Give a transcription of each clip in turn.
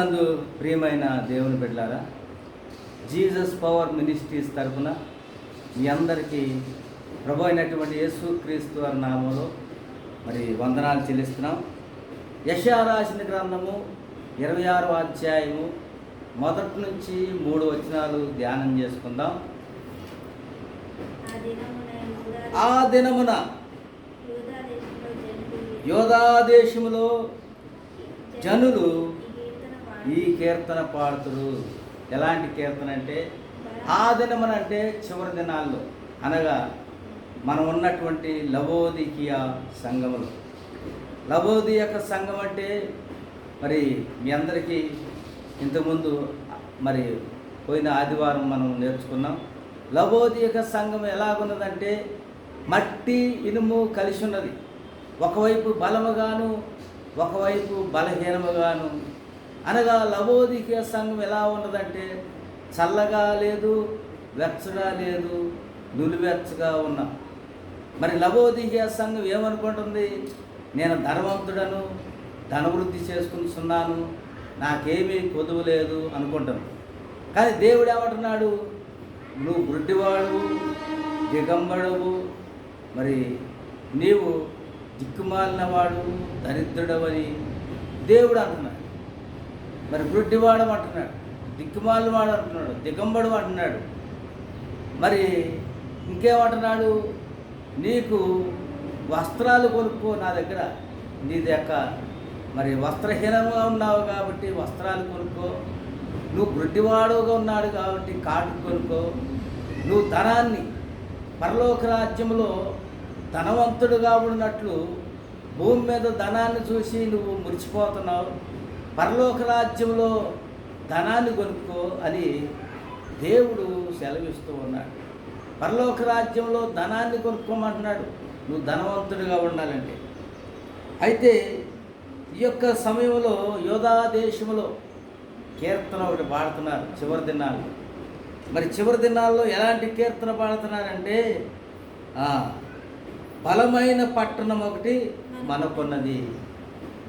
ప్రభునందు ప్రియమైన దేవుని బిడ్డలారా, జీసస్ పవర్ మినిస్ట్రీస్ తరఫున మీ అందరికీ ప్రభు అయినటువంటి యేసుక్రీస్తు వారి నామంలో మరి వందనాలు చెల్లిస్తున్నాం. యెషయా రాసిన గ్రంథము 26వ అధ్యాయము 1 నుంచి 3 వచనాలు ధ్యానం చేసుకుందాం. ఆ దినమున యోధా దేశములో జనులు ఈ కీర్తన పాడుతురు. ఎలాంటి కీర్తన అంటే, ఆ దినమున అంటే చివరి దినాల్లో, అనగా మనం ఉన్నటువంటి లవోదికీయ సంఘములు. లవోదికీయ సంఘం అంటే మరి మీ అందరికీ ఇంతకుముందు మరి పోయిన ఆదివారం మనం నేర్చుకున్నాం. లవోదికీయ సంఘం ఎలాగున్నదంటే మట్టి ఇనుము కలిసి ఉన్నది. ఒకవైపు బలముగాను ఒకవైపు బలహీనముగాను. అనగా లవోదికీయ సంఘం ఎలా ఉన్నదంటే చల్లగా లేదు, వెచ్చగా లేదు, నులివెచ్చగా ఉన్నా. మరి లవోదికీయ సంఘం ఏమనుకుంటుంది? నేను ధనవంతుడను, ధనవృద్ధి చేసుకుంటున్నాను, నాకేమీ కొదువు లేదు అనుకుంటాను. కానీ దేవుడు ఏమంటున్నాడు? నువ్వు గుడ్డివాడు, దిగంబడవు, మరి నీవు దిక్కుమాలినవాడు, దరిద్రుడవని దేవుడు అంటున్నాడు. మరి గుడ్డివాడు అంటున్నాడు, దిక్కుమాలినవాడు అంటున్నాడు, దిగంబడు అంటున్నాడు. మరి ఇంకేమంటున్నాడు? నీకు వస్త్రాలు కొనుక్కో నా దగ్గర, నీ యొక్క మరి వస్త్రహీనంగా ఉన్నావు కాబట్టి వస్త్రాలు కొనుక్కో, నువ్వు గుడ్డివాడుగా ఉన్నాడు కాబట్టి కాటు కొనుక్కో, నువ్వు ధనాన్ని పరలోక రాజ్యంలో ధనవంతుడుగా ఉన్నట్లు భూమి మీద ధనాన్ని చూసి నువ్వు మురిసిపోతున్నావు, పరలోక రాజ్యంలో ధనాన్ని కొనుక్కో అని దేవుడు సెలవిస్తూ ఉన్నాడు. పరలోక రాజ్యంలో ధనాన్ని కొనుక్కోమంటున్నాడు నువ్వు ధనవంతుడిగా ఉండాలంటే. అయితే ఈ యొక్క సమయంలో యోధా దేశంలో కీర్తన ఒకటి పాడుతున్నారు చివరి దినాల్లో. మరి చివరి దినాల్లో ఎలాంటి కీర్తన పాడుతున్నారంటే, బలమైన పట్టణం ఒకటి మనకున్నది.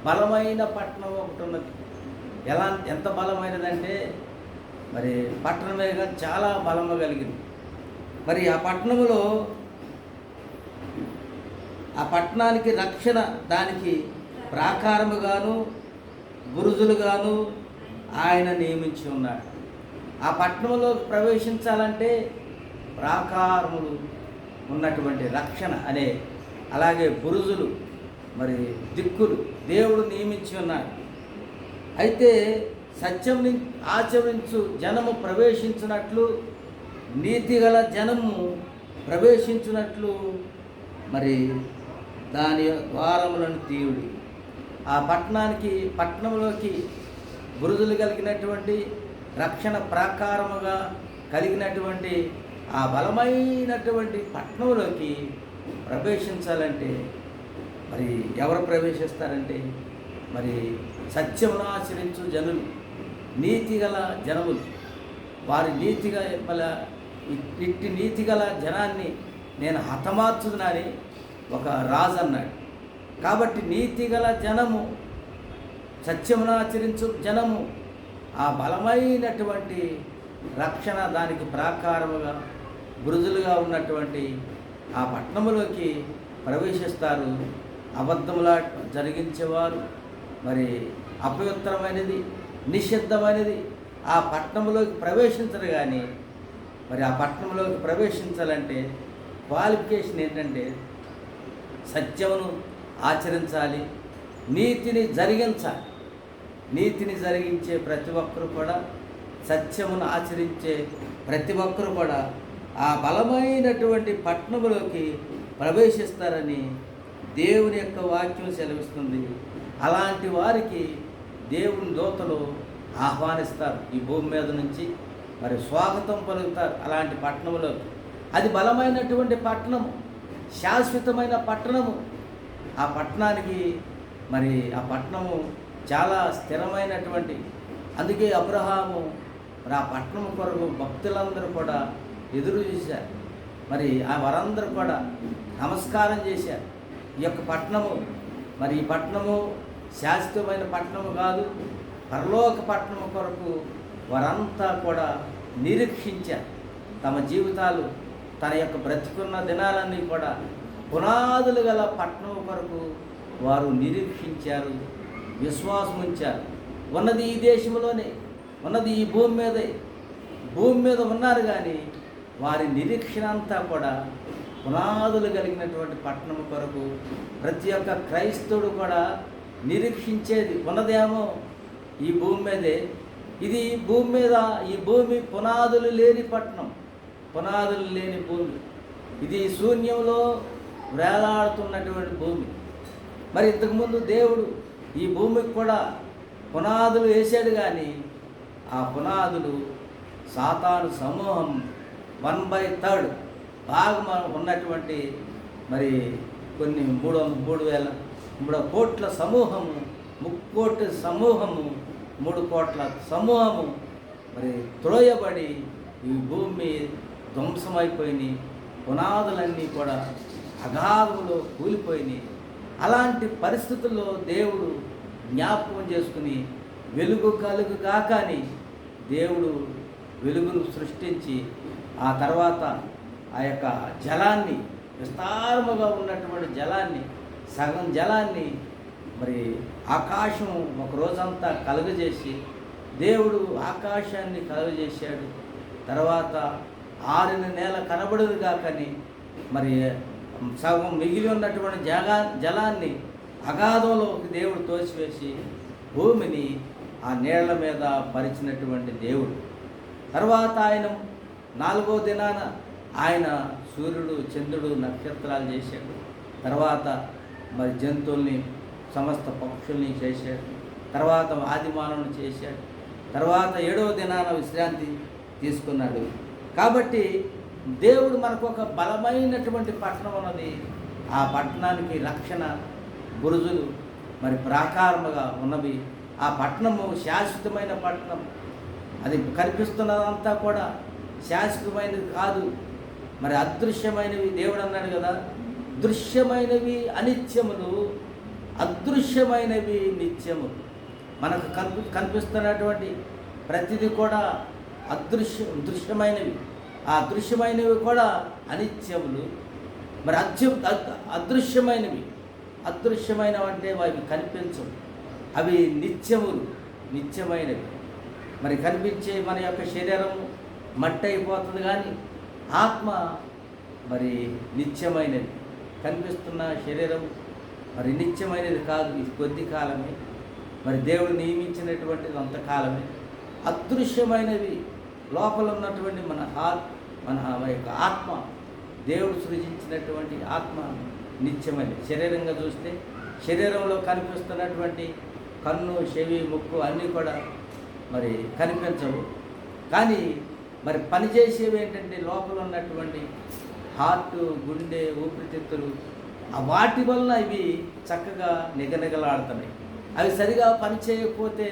బలమైన పట్టణం ఒకటి ఉన్నది. ఎంత బలమైనదంటే మరి పట్టణమే చాలా బలము కలిగింది. మరి ఆ పట్టణంలో ఆ పట్టణానికి రక్షణ, దానికి ప్రాకారముగాను బురుజులుగాను ఆయన నియమించి ఉన్నాడు. ఆ పట్టణంలో ప్రవేశించాలంటే ప్రాకారములు ఉన్నటువంటి రక్షణ అనే, అలాగే బురుజులు, మరి దిక్కులు దేవుడు నియమించి ఉన్నాడు. అయితే సత్యం ఆచరించు జనము ప్రవేశించినట్లు, నీతిగల జనము ప్రవేశించినట్లు మరి దాని ద్వారములను తీయుడి. ఆ పట్టణంలోకి బురుజులు కలిగినటువంటి, రక్షణ ప్రాకారముగా కలిగినటువంటి ఆ బలమైనటువంటి పట్టణంలోకి ప్రవేశించాలంటే మరి ఎవరు ప్రవేశిస్తారంటే, మరి సత్యమును ఆచరించు జనులు, నీతిగల జనములు. వారి ఇట్టి నీతిగల జనాన్ని నేను హతమార్చుదునని ఒక రాజు అన్నాడు. కాబట్టి నీతిగల జనము, సత్యమును ఆచరించు జనము, ఆ బలమైనటువంటి రక్షణ, దానికి ప్రాకారముగా బురుజులుగా ఉన్నటువంటి ఆ పట్టణములోకి ప్రవేశిస్తారు. అబద్ధములా జరిగించేవారు, మరి అపవిత్రమైనది, నిషిద్ధమైనది ఆ పట్టణంలోకి ప్రవేశించరు. కానీ మరి ఆ పట్టణంలోకి ప్రవేశించాలంటే క్వాలిఫికేషన్ ఏంటంటే సత్యమును ఆచరించాలి, నీతిని జరిగించాలి. నీతిని జరిగించే ప్రతి ఒక్కరు కూడా, సత్యమును ఆచరించే ప్రతి ఒక్కరు కూడా ఆ బలమైనటువంటి పట్టణంలోకి ప్రవేశిస్తారని దేవుని యొక్క వాక్యం సెలవిస్తుంది. అలాంటి వారికి దేవుని దూతలు ఆహ్వానిస్తారు, ఈ భూమి మీద నుంచి మరి స్వాగతం పలుకుతారు అలాంటి పట్టణంలోకి. అది బలమైనటువంటి పట్టణము, శాశ్వతమైన పట్టణము. ఆ పట్టణానికి మరి ఆ పట్టణము చాలా స్థిరమైనటువంటి, అందుకే అబ్రహాము మరి ఆ పట్టణం కొరకు భక్తులందరూ కూడా ఎదురు చూశారు. మరి ఆ వారందరూ కూడా నమస్కారం చేశారు. ఈ యొక్క పట్టణము, మరి ఈ పట్టణము శాశ్వతమైన పట్టణము కాదు, పరలోక పట్టణం కొరకు వారంతా కూడా నిరీక్షించారు. తమ జీవితాలు, తన యొక్క బ్రతికున్న దినాలన్నీ కూడా పునాదులు గల పట్టణం కొరకు వారు నిరీక్షించారు, విశ్వాసం ఉంచారు. ఉన్నది ఈ దేశంలోనే, ఉన్నది ఈ భూమి మీద ఉన్నారు. కానీ వారి నిరీక్షణ అంతా కూడా పునాదులు కలిగినటువంటి పట్టణం కొరకు ప్రతి ఒక్క క్రైస్తవుడు కూడా నిరీక్షించేది ఉన్నదేమో ఈ భూమి మీదే. ఇది ఈ భూమి పునాదులు లేని పట్టణం, పునాదులు లేని భూమి. ఇది శూన్యంలో వేలాడుతున్నటువంటి భూమి. మరి ఇంతకుముందు దేవుడు ఈ భూమికి కూడా పునాదులు వేసాడు. కానీ ఆ పునాదులు సాతాను సమూహం 1/3 భాగం ఉన్నటువంటి మరి కొన్ని 3 కోట్ల సమూహము, 3 కోట్ల సమూహము, 3 కోట్ల సమూహము మరి త్రోయబడి ఈ భూమి ధ్వంసమైపోయినాయి. పునాదులన్నీ కూడా అగాధంలో కూలిపోయినాయి. అలాంటి పరిస్థితుల్లో దేవుడు జ్ఞాపకం చేసుకుని వెలుగు కలుగు కాకని దేవుడు వెలుగును సృష్టించి ఆ తర్వాత ఆ యొక్క జలాన్ని, విస్తారముగా ఉన్నటువంటి జలాన్ని, సగం జలాన్ని మరి ఆకాశం ఒక రోజంతా కలుగజేసి దేవుడు ఆకాశాన్ని కలుగజేశాడు. తర్వాత ఆరిన నేల కనబడదు కాకని మరి సగం మిగిలి ఉన్నటువంటి జలాన్ని అగాధంలోకి దేవుడు తోసివేసి భూమిని ఆ నీళ్ల మీద పరిచినటువంటి దేవుడు. తర్వాత ఆయన 4వ దినాన ఆయన సూర్యుడు, చంద్రుడు, నక్షత్రాలు చేశాడు. తర్వాత మరి జంతువుల్ని, సమస్త పక్షుల్ని చేశాడు. తర్వాత ఆదిమానవుని చేశాడు. తర్వాత 7వ దినాన విశ్రాంతి తీసుకున్నాడు. కాబట్టి దేవుడు మనకు ఒక బలమైనటువంటి పట్టణం ఉన్నది. ఆ పట్టణానికి రక్షణ బురుజులు మరి ప్రాకారముగా ఉన్నవి. ఆ పట్టణము శాశ్వతమైన పట్టణం. అది కనిపిస్తున్నదంతా కూడా శాశ్వతమైనది కాదు, మరి అదృశ్యమైనవి. దేవుడు అన్నాడు కదా, దృశ్యమైనవి అనిత్యములు, అదృశ్యమైనవి నిత్యములు. మనకు కనిపిస్తున్నటువంటి ప్రతిదీ కూడా దృశ్యమైనవి. ఆ దృశ్యమైనవి కూడా అనిత్యములు. మరి అదృశ్యమైనవి అంటే అవి కనిపించవు, అవి నిత్యమైనవి. మరి కనిపించే మన యొక్క శరీరం మట్టి అయిపోతుంది, కానీ ఆత్మ మరి నిత్యమైనది. కనిపిస్తున్న శరీరం మరి నిత్యమైనది కాదు, ఇది కొద్ది కాలమే. మరి దేవుడు నియమించినటువంటిది అంతకాలమే. అదృశ్యమైనవి లోపల ఉన్నటువంటి మన యొక్క ఆత్మ, దేవుడు సృజించినటువంటి ఆత్మ నిత్యమైనది. శరీరంగా చూస్తే శరీరంలో కనిపిస్తున్నటువంటి కన్ను, చెవి, ముక్కు అన్నీ కూడా మరి కనిపించవు. కానీ మరి పనిచేసేవి ఏంటంటే లోపల ఉన్నటువంటి హార్ట్, గుండె, ఊపిరితిత్తులు. వాటి వలన ఇవి చక్కగా నిగనిగలాడుతున్నాయి. అవి సరిగా పనిచేయకపోతే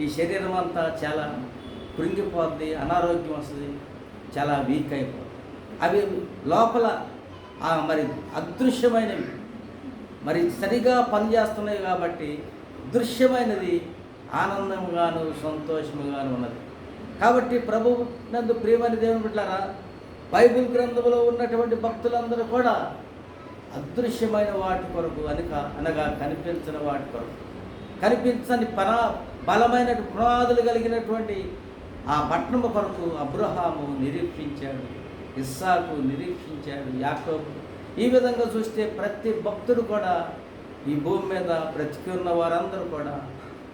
ఈ శరీరం అంతా చాలా కృంగిపోద్ది, అనారోగ్యం వస్తుంది, చాలా వీక్ అయిపోతుంది. అవి లోపల మరి అదృశ్యమైనవి మరి సరిగా పనిచేస్తున్నాయి. కాబట్టి దృశ్యమైనది ఆనందముగాను సంతోషముగాను ఉన్నది. కాబట్టి ప్రభువు నందు ప్రియమైన దేవుని బిడ్డలారా, బైబిల్ గ్రంథంలో ఉన్నటువంటి భక్తులందరూ కూడా అదృశ్యమైన వాటి కొరకు అనగా కనిపించని వాటి కొరకు, కనిపించని బలమైన పునాదులు కలిగినటువంటి ఆ పట్టణము కొరకు అబ్రహాము నిరీక్షించాడు, ఇస్సాకు నిరీక్షించాడు, యాకోబు. ఈ విధంగా చూస్తే ప్రతి భక్తుడు కూడా ఈ భూమి మీద బ్రతికి ఉన్న వారందరూ కూడా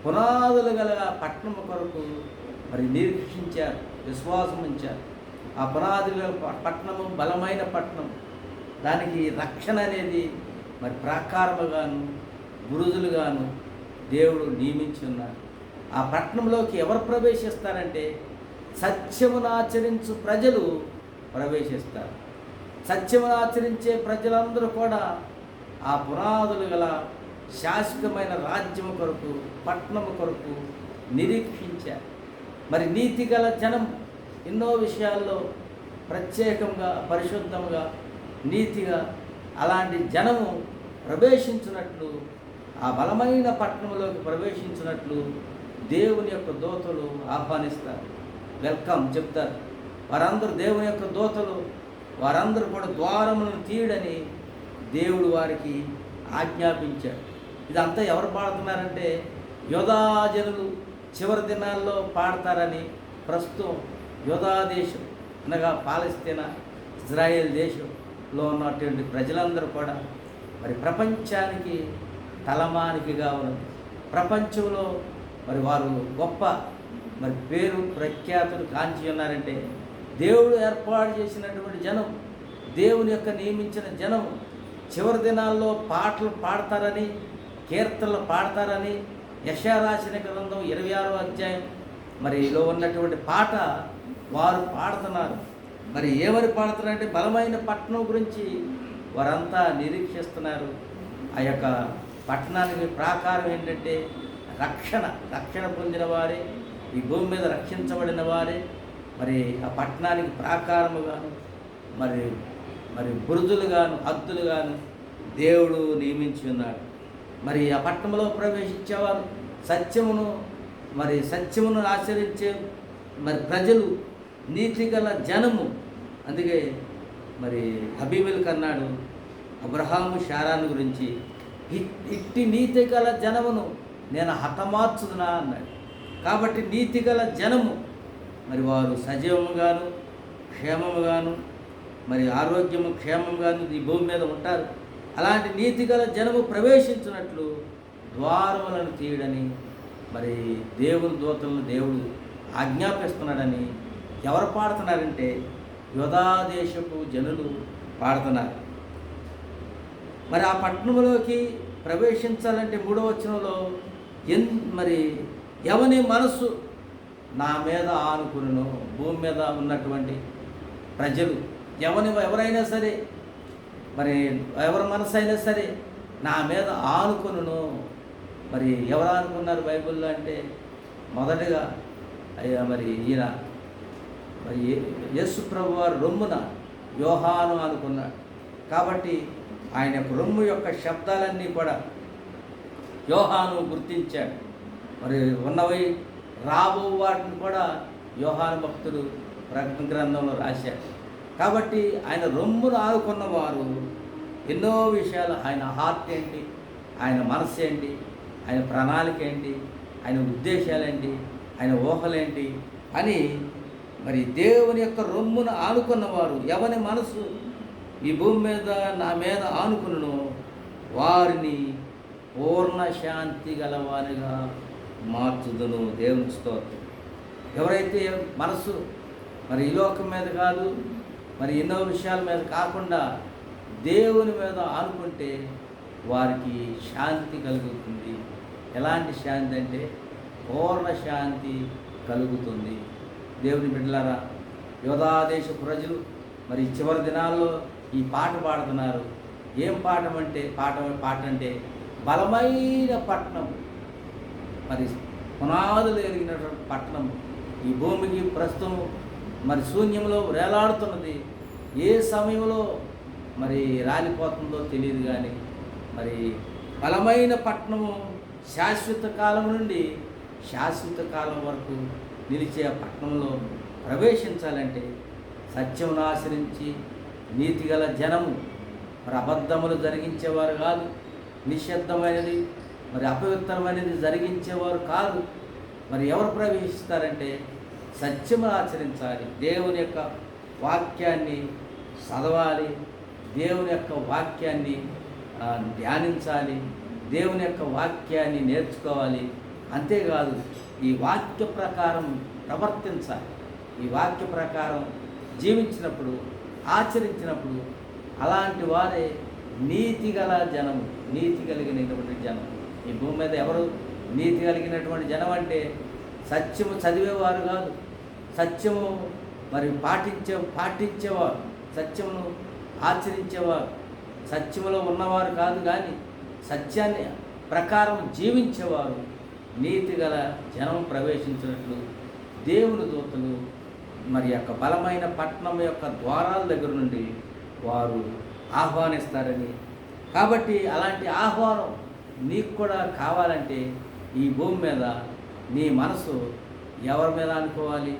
పునాదులు గల పట్టణము కొరకు మరి నిరీక్షించారు, విశ్వాసం ఉంచారు. ఆ పునాదుల పట్టణము బలమైన పట్టణం. దానికి రక్షణ అనేది మరి ప్రాకారముగాను, బురుజులుగాను దేవుడు నియమించి ఉన్నారు. ఆ పట్టణంలోకి ఎవరు ప్రవేశిస్తారంటే సత్యమును ఆచరించు ప్రజలు ప్రవేశిస్తారు. సత్యమును ఆచరించే ప్రజలందరూ కూడా ఆ పునాదులు గల శాశ్వతమైన రాజ్యము కొరకు, పట్టణము కొరకు నిరీక్షించారు. మరి నీతి గల జనం ఎన్నో విషయాల్లో ప్రత్యేకంగా, పరిశుద్ధంగా, నీతిగా అలాంటి జనము ప్రవేశించినట్లు, ఆ బలమైన పట్టణంలోకి ప్రవేశించినట్లు దేవుని యొక్క దూతలు ఆహ్వానిస్తారు, వెల్కమ్ చెప్తారు. వారందరూ దేవుని యొక్క దూతలు, వారందరూ కూడా ద్వారములను తీయడని దేవుడు వారికి ఆజ్ఞాపించాడు. ఇదంతా ఎవరు పాడుతున్నారంటే యోధాజనులు చివరి దినాల్లో పాడతారని ప్రస్తుతం యోధా దేశం అనగా పాలస్తీనా, ఇజ్రాయేల్ దేశంలో ఉన్నటువంటి ప్రజలందరూ కూడా మరి ప్రపంచానికి తలమానికిగా ఉన్నది. ప్రపంచంలో మరి వారు గొప్ప మరి పేరు ప్రఖ్యాతులు కాంచి ఉన్నారంటే దేవుడు ఏర్పాటు చేసినటువంటి జనం, దేవుని యొక్క నియమించిన జనం చివరి దినాల్లో పాటలు పాడతారని, కీర్తనలు పాడతారని యెషయా రాసిన గ్రంథం 26వ అధ్యాయం మరిలో ఉన్నటువంటి పాట వారు పాడుతున్నారు. మరి ఏమని పాడుతున్నారంటే బలమైన పట్టణం గురించి వారంతా నిరీక్షిస్తున్నారు. ఆ యొక్క పట్టణానికి ప్రాకారం ఏంటంటే రక్షణ పొందిన వారే, ఈ భూమి మీద రక్షించబడిన వారే మరి ఆ పట్టణానికి ప్రాకారముగాను మరి మరి బురుజులుగాను హద్దులుగాను దేవుడు నియమించి ఉన్నాడు. మరి ఆ పట్టణంలో ప్రవేశించేవారు సత్యమును ఆచరించే మరి ప్రజలు, నీతిగల జనము. అందుకే మరి అబీమెలెకు అన్నాడు అబ్రహాము శారాను గురించి, ఇట్టి నీతిగల జనమును నేను హతమార్చుదునా అన్నాడు. కాబట్టి నీతిగల జనము మరి వారు సజీవముగాను క్షేమముగాను మరి ఆరోగ్యము క్షేమంగాను ఈ భూమి మీద ఉంటారు. అలాంటి నీతిగల జనము ప్రవేశించినట్లు ద్వారములను తీయడని మరి దేవుని దూతలను దేవుడు ఆజ్ఞాపిస్తున్నాడని ఎవరు పాడుతున్నారంటే యోధా దేశపు జనులు పాడుతున్నారు. మరి ఆ పట్టణంలోకి ప్రవేశించాలంటే 3వ వచనంలో మరి ఎవని మనసు నా మీద ఆనుకును, భూమి మీద ఉన్నటువంటి ప్రజలు ఎవరైనా సరే మరి ఎవరి మనసు అయినా సరే నా మీద ఆనుకును. మరి ఎవరు ఆనుకున్నారు బైబిల్లో అంటే మొదటిగా మరి ఈయన మరి యేసు ప్రభు వారు రొమ్మున యోహాను అనుకున్నాడు. కాబట్టి ఆయన యొక్క రొమ్ము యొక్క శబ్దాలన్నీ కూడా యోహాను గుర్తించాడు. మరి ఉన్నవి రాబో వాటిని కూడా యోహాను భక్తుడు ప్రకటన గ్రంథంలో రాశాడు. కాబట్టి ఆయన రొమ్మును ఆనుకున్నవారు ఎన్నో విషయాలు, ఆయన హార్ట్ ఏంటి, ఆయన మనస్సు ఏంటి, ఆయన ప్రణాళిక ఏంటి, ఆయన ఉద్దేశాలేంటి, ఆయన ఊహలేంటి అని మరి దేవుని యొక్క రొమ్మును ఆనుకున్నవారు ఎవరి మనసు ఈ భూమి మీద నా మీద ఆనుకును వారిని పూర్ణ శాంతి గలవారిగా మార్చుదును. దేవుని స్తోత్రం. ఎవరైతే మనసు మరి ఈ లోకం మీద కాదు, మరి ఎన్నో విషయాల మీద కాకుండా దేవుని మీద ఆనుకుంటే వారికి శాంతి కలుగుతుంది. ఎలాంటి శాంతి అంటే పూర్ణ శాంతి కలుగుతుంది. దేవుని బిడ్డలారా, యోధా దేశ ప్రజలు మరి చివరి దినాల్లో ఈ పాట పాడుతున్నారు. ఏం పాట అంటే బలమైన పట్టణం, మరి పునాదులు ఎరిగినటువంటి పట్టణం ఈ భూమికి ప్రస్తుతం మరి శూన్యంలో వేలాడుతున్నది. ఏ సమయంలో మరి రాలిపోతుందో తెలియదు. కానీ మరి బలమైన పట్టణము శాశ్వత కాలం నుండి శాశ్వత కాలం వరకు నిలిచే ఆ పట్టణంలో ప్రవేశించాలంటే సత్యమును ఆచరించి నీతిగల జనము, మరి అబద్ధములు జరిగించేవారు కాదు, నిశ్శబ్దమైనది మరి అపవిత్రమైనది జరిగించేవారు కాదు. మరి ఎవరు ప్రవేశిస్తారంటే సత్యమును ఆచరించాలి, దేవుని యొక్క వాక్యాన్ని చదవాలి, దేవుని యొక్క వాక్యాన్ని ధ్యానించాలి, దేవుని యొక్క వాక్యాన్ని నేర్చుకోవాలి. అంతేకాదు ఈ వాక్య ప్రకారం ప్రవర్తించాలి. ఈ వాక్య ప్రకారం జీవించినప్పుడు, ఆచరించినప్పుడు అలాంటి వారే నీతి గల జనం, నీతి కలిగినటువంటి జనం. ఈ భూమి మీద ఎవరు నీతి కలిగినటువంటి జనం అంటే సత్యము చదివేవారు కాదు, సత్యము మరి పాటించేవారు, సత్యమును ఆచరించేవారు, సత్యములో ఉన్నవారు కాదు. కానీ సత్యాన్ని ప్రకారం జీవించేవారు నీతి గల జనం ప్రవేశించినట్లు దేవుని దూతలు మరి యొక్క బలమైన పట్టణం యొక్క ద్వారాల దగ్గర నుండి వారు ఆహ్వానిస్తారని. కాబట్టి అలాంటి ఆహ్వానం నీకు కూడా కావాలంటే ఈ భూమి మీద నీ మనసు ఎవరి మీద అనుకోవాలి?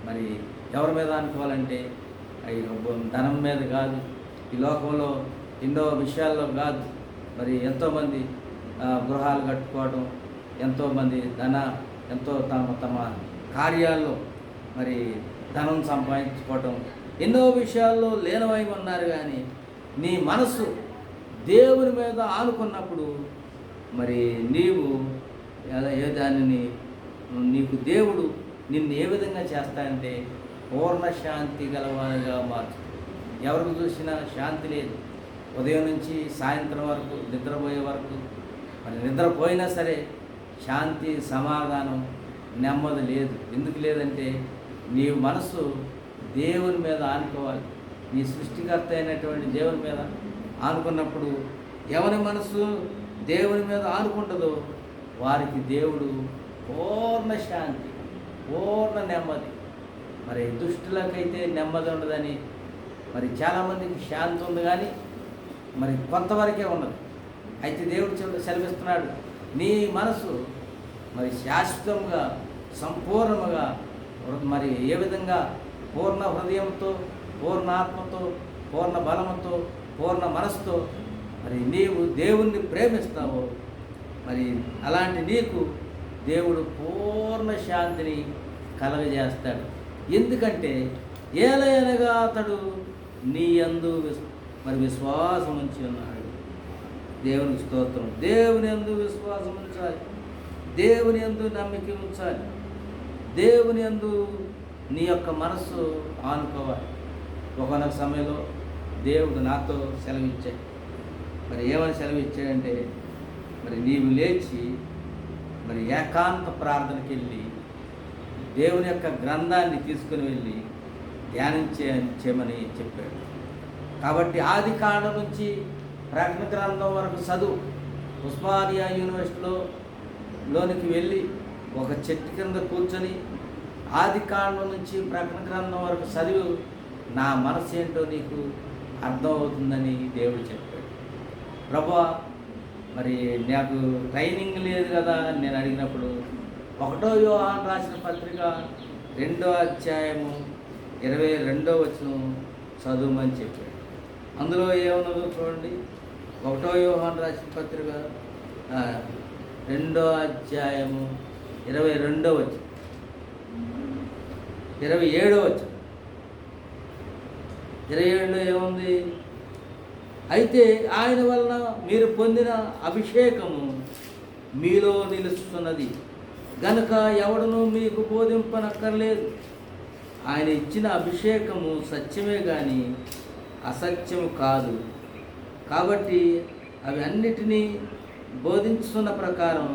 మరి ఎవరి మీద అనుకోవాలంటే ధనం మీద కాదు, ఈ లోకంలో ఎన్నో విషయాల్లో కాదు. మరి ఎంతోమంది గృహాలు కట్టుకోవడం, ఎంతోమంది ఎంతో తమ కార్యాల్లో మరి ధనం సంపాదించుకోవటం, ఎన్నో విషయాల్లో లీనమై ఉన్నారు. కానీ నీ మనసు దేవుని మీద ఆనుకున్నప్పుడు మరి నీవు దానిని నీకు దేవుడు నిన్ను ఏ విధంగా చేస్తాడంటే పూర్ణ శాంతి గలవానిగా మార్చు. ఎవరికి చూసినా శాంతి లేదు. ఉదయం నుంచి సాయంత్రం వరకు, నిద్రపోయే వరకు, మరి నిద్రపోయినా సరే శాంతి, సమాధానం, నెమ్మది లేదు. ఎందుకు లేదంటే నీ మనసు దేవుని మీద ఆనుకోవాలి. నీ సృష్టికర్త అయినటువంటి దేవుని మీద ఆనుకున్నప్పుడు ఎవరి మనసు దేవుని మీద ఆనుకుంటుందో వారికి దేవుడు పూర్ణ శాంతి, పూర్ణ నెమ్మది. మరి దుష్టులకైతే నెమ్మది ఉండదని, మరి చాలామందికి శాంతి ఉంది కానీ మరి కొంతవరకే ఉన్నది. అయితే దేవుడు సెలవిస్తున్నాడు, నీ మనసు మరి శాశ్వతంగా, సంపూర్ణముగా, మరి ఏ విధంగా పూర్ణ హృదయంతో, పూర్ణ ఆత్మతో, పూర్ణ బలముతో, పూర్ణ మనసుతో మరి నీవు దేవుణ్ణి ప్రేమిస్తావో మరి అలాంటి నీకు దేవుడు పూర్ణ శాంతిని కలగజేస్తాడు. ఎందుకంటే ఏలయనగా అతడు నీ యందు మరి విశ్వాసం ఉంచి ఉన్నాడు. దేవునికి స్తోత్రం. దేవుని యందు విశ్వాసం ఉంచాలి, దేవుని యందు నమ్మిక ఉంచాలి, దేవుని యందు నీ యొక్క మనస్సు ఆనుకోవాలి. ఒకనొక సమయంలో దేవుడు నాతో సెలవిచ్చాడు. మరి ఏమని సెలవిచ్చాడంటే, మరి నీవు లేచి మరి ఏకాంత ప్రార్థనకి వెళ్ళి దేవుని యొక్క గ్రంథాన్ని తీసుకుని వెళ్ళి ధ్యానించేయమని చెప్పాడు. కాబట్టి ఆది కాండం నుంచి ప్రకటన గ్రంథం వరకు చదువు. ఉస్మానియా యూనివర్సిటీలోనికి వెళ్ళి ఒక చెట్టు కింద కూర్చొని ఆది కాండం నుంచి ప్రకటన గ్రంథం వరకు చదివి నా మనసు ఏంటో నీకు అర్థమవుతుందని దేవుడు చెప్పాడు. ప్రభువా, మరి నాకు ట్రైనింగ్ లేదు కదా అని నేను అడిగినప్పుడు 1 యోహాను రాసిన పత్రిక 2వ అధ్యాయము 22వ వచనం చదువుమని చెప్పాడు. అందులో ఏమన్నదో చూడండి. 1 యోహాను రాసిన పత్రిక 2వ అధ్యాయము 22వ వచనం, 27వ వచనం. 27లో ఏముంది? అయితే ఆయన వలన మీరు పొందిన అభిషేకము మీలో నిలుస్తున్నది గనుక ఎవడనూ మీకు బోధింపనక్కర్లేదు. ఆయన ఇచ్చిన అభిషేకము సత్యమే కానీ అసత్యము కాదు. కాబట్టి అవి అన్నిటినీ బోధించుతున్న ప్రకారం,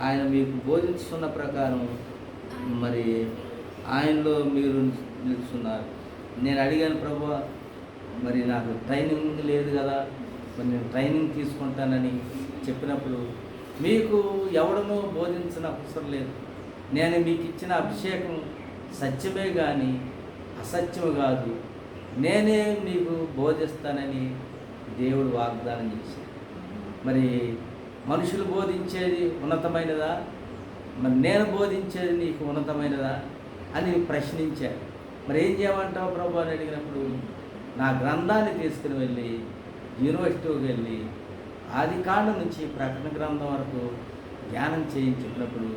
ఆయన మీకు బోధించుతున్న ప్రకారం మరి ఆయనలో మీరు నిలుస్తున్నారు. నేను అడిగాను, ప్రభువా, మరి నాకు ట్రైనింగ్ లేదు కదా, మరి నేను ట్రైనింగ్ తీసుకుంటానని చెప్పినప్పుడు, మీకు ఎవడనూ బోధించిన అవసరం లేదు, నేను మీకు ఇచ్చిన అభిషేకం సత్యమే కానీ అసత్యము కాదు, నేనే మీకు బోధిస్తానని దేవుడు వాగ్దానం చేశాడు. మరి మనుషులు బోధించేది ఉన్నతమైనదా, మరి నేను బోధించేది నీకు ఉన్నతమైనదా అని ప్రశ్నించాడు. మరి ఏం చేయమంటావు ప్రభు అని అడిగినప్పుడు, నా గ్రంథాన్ని తీసుకుని వెళ్ళి యూనివర్సిటీకి వెళ్ళి ఆది కాండం నుంచి ప్రకటన గ్రంథం వరకు ధ్యానం చేయించినప్పుడు,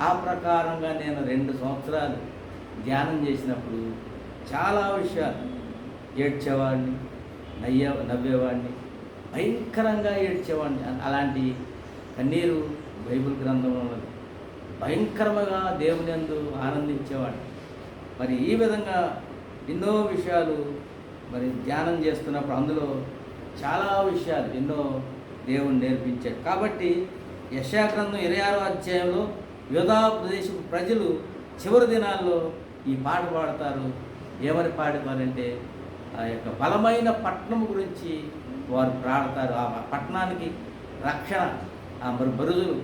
ఆ ప్రకారంగా నేను 2 సంవత్సరాలు ధ్యానం చేసినప్పుడు చాలా విషయాలు ఏడ్చేవాడిని, నవ్వేవాడిని, భయంకరంగా ఏడ్చేవాడిని. అలాంటి కన్నీరు బైబిల్ గ్రంథంలో ఉన్నది. భయంకరంగా దేవుని యందు ఆనందించేవాడిని. మరి ఈ విధంగా ఎన్నో విషయాలు మరి ధ్యానం చేస్తున్నప్పుడు అందులో చాలా విషయాలు ఎన్నో దేవుడు నేర్పించాడు. కాబట్టి యెషయా గ్రంథం 26వ అధ్యాయంలో యూదా ప్రదేశపు ప్రజలు చివరి దినాల్లో ఈ పాట పాడతారు. ఏమని పాడతారంటే, ఆ యొక్క బలమైన పట్టణం గురించి వారు పాడతారు. ఆ పట్టణానికి రక్షణ, మరి బరుజులు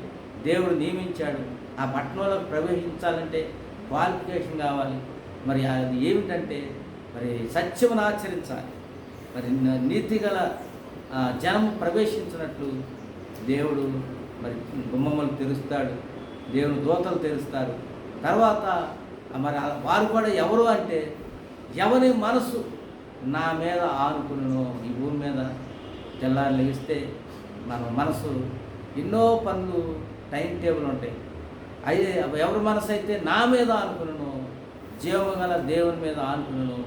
దేవుడు నియమించాడు. ఆ పట్టణంలోకి ప్రవేశించాలంటే క్వాలిఫికేషన్ కావాలి. మరి అది ఏమిటంటే, మరి సత్యమును ఆచరించాలి. మరి నీతిగల జనం ప్రవేశించినట్లు దేవుడు మరి గుమ్మములు తెరుస్తాడు. దేవుని దూతలు తెరుస్తారు. తర్వాత మరి వారు కూడా ఎవరు అంటే, ఎవరి మనసు నా మీద ఆనుకును. ఈ భూమి మీద తెల్లారి లెగిస్తే మన మనసు ఎన్నో పనులు టైం టేబుల్ ఉంటాయి. అయితే ఎవరి మనసు అయితే నా మీద ఆనుకును, జీవము గల దేవుని మీద ఆనుకును,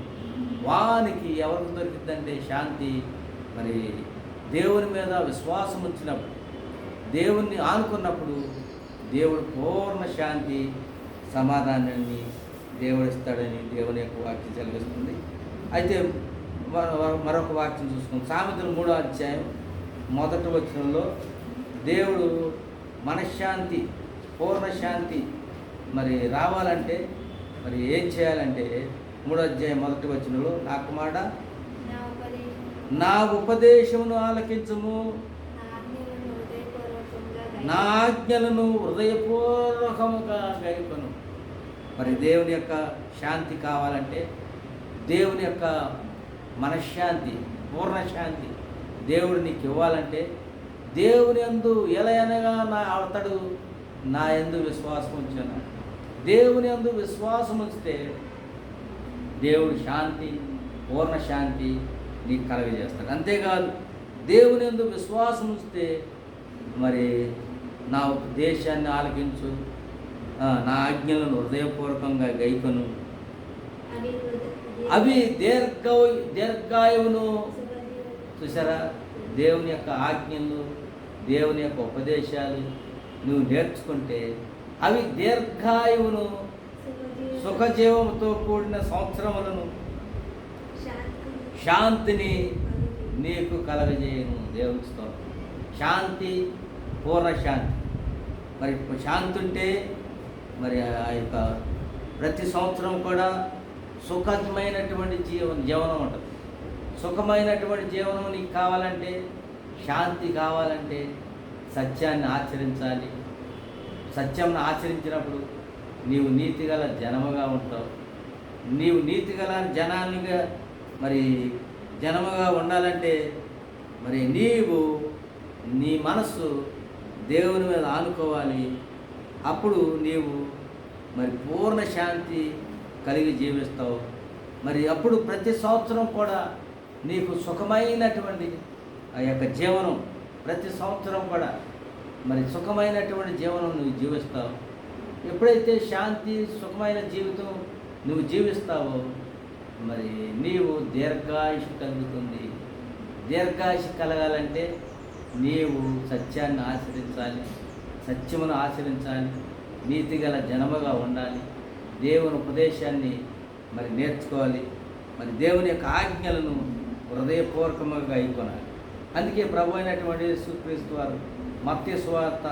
వానికి ఎవరికి దొరికిందంటే శాంతి. మరి దేవుని మీద విశ్వాసం ఉంచినప్పుడు, దేవుణ్ణి ఆనుకున్నప్పుడు దేవుడు పూర్ణ శాంతి సమాధానాన్ని దేవుడిస్తాడని దేవుని యొక్క వాక్యం సెలవిస్తుంది. అయితే మరొక వాక్యం చూసుకుందాం. సామెతలు 3వ అధ్యాయం 1వ వచనంలో దేవుడు మనశ్శాంతి, పూర్ణ శాంతి మరి రావాలంటే మరి ఏం చేయాలంటే 3వ అధ్యాయం 1వ వచనంలో, నా కుమారుడా నా ఉపదేశమును ఆలకించుము, నా ఆజ్ఞలను హృదయపూర్వకముగా గైకొను. మరి దేవుని యొక్క శాంతి కావాలంటే, దేవుని యొక్క మనశ్శాంతి, పూర్ణ శాంతి దేవుడు నీకు ఇవ్వాలంటే, దేవుని యందు ఎలా అనగా అతడు నా యందు విశ్వాసం ఉంచాను. దేవుని యందు విశ్వాసం ఉంచితే దేవుడు శాంతి, పూర్ణ శాంతి నీకు కలగజేస్తాడు. అంతేకాదు, దేవుని యందు విశ్వాసం ఉంచితే మరి నా ఉపదేశాన్ని ఆలకించు, నా ఆజ్ఞలను హృదయపూర్వకంగా గైకొను, అవి దీర్ఘాయువును. చూసారా, దేవుని యొక్క ఆజ్ఞలు, దేవుని యొక్క ఉపదేశాలు నువ్వు నేర్చుకుంటే అవి దీర్ఘాయువును, సుఖజీవంతో కూడిన సంవత్సరములను, శాంతిని నీకు కలగజేయను. దేవుని స్తోత్రం. శాంతి, పూర్ణ శాంతి. మరి శాంతి ఉంటే మరి ఆ యొక్క ప్రతి సంవత్సరం కూడా సుఖమైనటువంటి జీవనం ఉంటుంది. సుఖమైనటువంటి జీవనం నీకు కావాలంటే, శాంతి కావాలంటే సత్యాన్ని ఆచరించాలి. సత్యంను ఆచరించినప్పుడు నీవు నీతిగల జనముగా ఉంటావు. నీవు నీతిగల జనానిగా మరి జనముగా ఉండాలంటే మరి నీవు నీ మనస్సు దేవుని మీద ఆనుకోవాలి. అప్పుడు నీవు మరి పూర్ణ శాంతి కలిగి జీవిస్తావు. మరి అప్పుడు ప్రతి సంవత్సరం కూడా నీకు సుఖమైనటువంటి ఆ యొక్క జీవనం, ప్రతి సంవత్సరం కూడా మరి సుఖమైనటువంటి జీవనం నువ్వు జీవిస్తావు. ఎప్పుడైతే శాంతి, సుఖమైన జీవితం నువ్వు జీవిస్తావో మరి నీవు దీర్ఘాయుష్ కలుగుతుంది. దీర్ఘాయుష్ కలగాలంటే నీవు సత్యాన్ని ఆచరించాలి, సత్యమును ఆచరించాలి, నీతిగల జనముగా ఉండాలి, దేవుని ఉపదేశాన్ని మరి నేర్చుకోవాలి, మరి దేవుని యొక్క ఆజ్ఞలను హృదయపూర్వకంగా గైకొనాలి. అందుకే ప్రభు అయినటువంటి యేసుక్రీస్తు వారు మత్తయి సువార్త